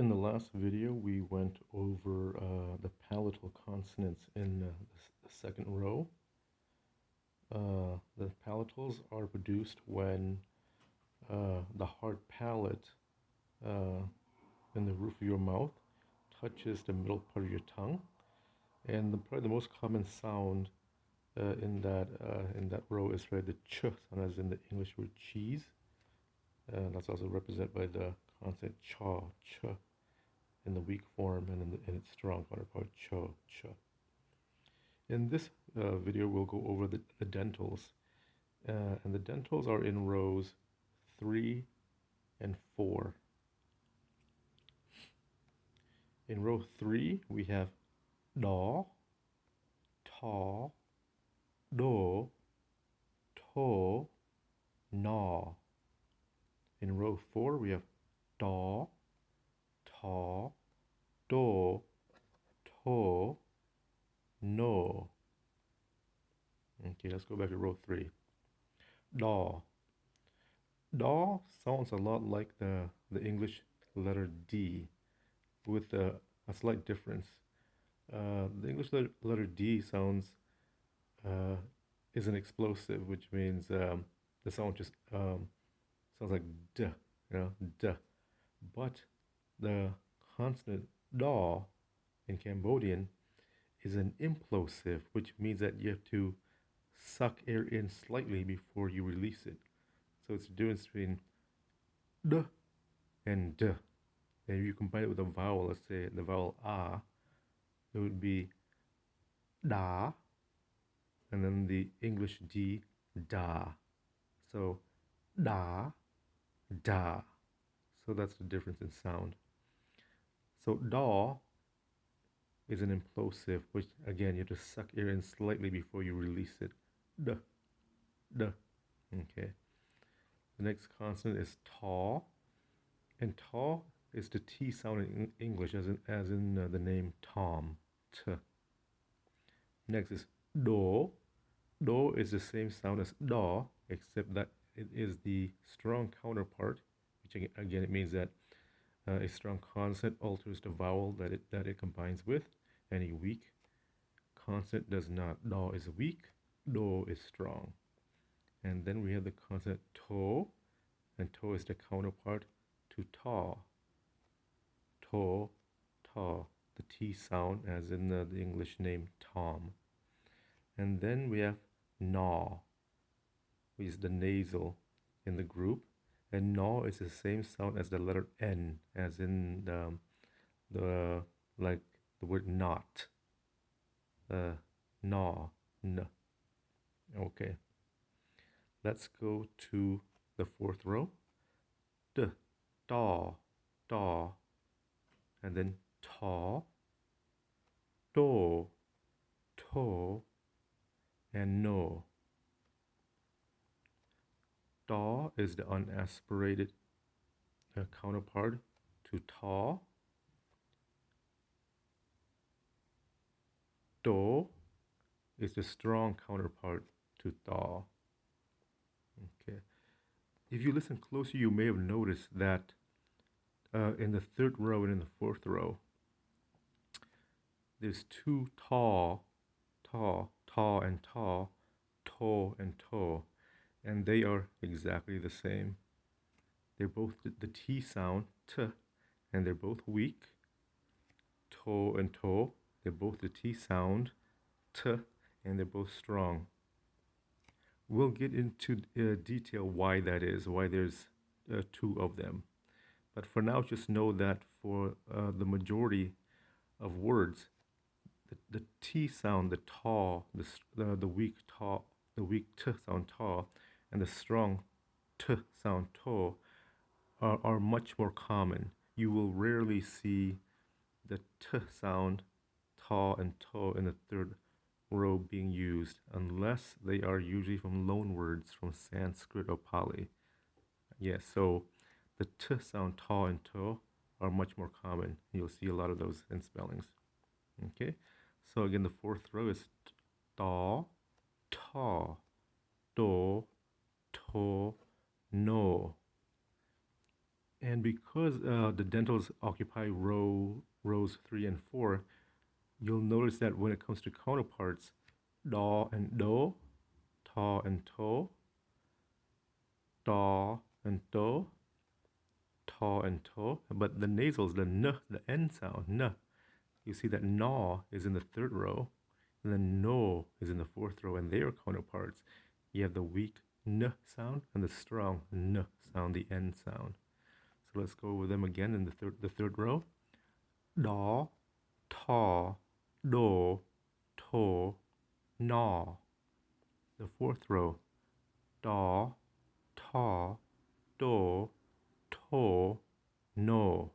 In the last video, we went over the palatal consonants in the second row. The palatals are produced when the hard palate in the roof of your mouth touches the middle part of your tongue. And probably the most common sound in that row is the ch sound, as in the English word cheese. That's also represented by the consonant cha, ch, in the weak form, and in its strong counterpart, cho, ch. In this video, we'll go over the dentals. And the dentals are in rows 3 and 4. In row 3, we have do, ta, do, to, na. In row 4, we have da, ta, do, to, no. Okay, let's go back to row 3. Da. Da sounds a lot like the English letter D, with a slight difference. The English letter D sounds is an explosive, which means the sound just sounds like d, d. But the consonant da in Cambodian is an implosive, which means that you have to suck air in slightly before you release it. So it's the difference between d and d. And if you combine it with a vowel, let's say the vowel a, it would be da, and then the English d, da. So da, da. So that's the difference in sound. So da is an implosive, which again you have to suck air in slightly before you release it. D, d. Okay. The next consonant is ta, and ta is the T sound in English, as in the name Tom. T. Next is do. Do is the same sound as da, except that it is the strong counterpart, which again it means that a strong consonant alters the vowel that it combines with, and a weak consonant does not. Da is weak, do is strong. And then we have the consonant to, and to is the counterpart to ta. To, ta, the T sound, as in the English name Tom. And then we have na, which is the nasal in the group. And na is the same sound as the letter N, as in the like the word not. Na, n. Okay. Let's go to the fourth row. D, da, da, and then ta, do, to, and no. Da is the unaspirated counterpart to ta. Do is the strong counterpart to da. Okay. If you listen closely, you may have noticed that in the third row and in the fourth row, there's two ta, ta, ta, and ta, to, and to, and they are exactly the same. They're both the T sound, t, and they're both weak. To and to, they're both the T sound, t, and they're both strong. We'll get into detail why that is, why there's two of them. But for now, just know that for the majority of words, the T sound, the ta, the weak ta, the weak t sound ta, and the strong t sound to are much more common. You will rarely see the t sound, ta, and to in the third row being used, unless they are usually from loan words from Sanskrit or Pali. Yes, so the t sound, ta, and to are much more common. You'll see a lot of those in spellings. Okay, so again, the fourth row is ta, ta, do, to, no. And because the dentals occupy rows 3 and 4, you'll notice that when it comes to counterparts, da and do, ta and to, da and do, ta and to, but the nasals, the n, the n sound, n, you see that na is in the 3rd row, and then no is in the 4th row, and they are counterparts. You have the weak n sound and the strong n sound, the n sound. So let's go over them again in the third row. Da, ta, do, to, na. The 4th row. Da, ta, do, to, no.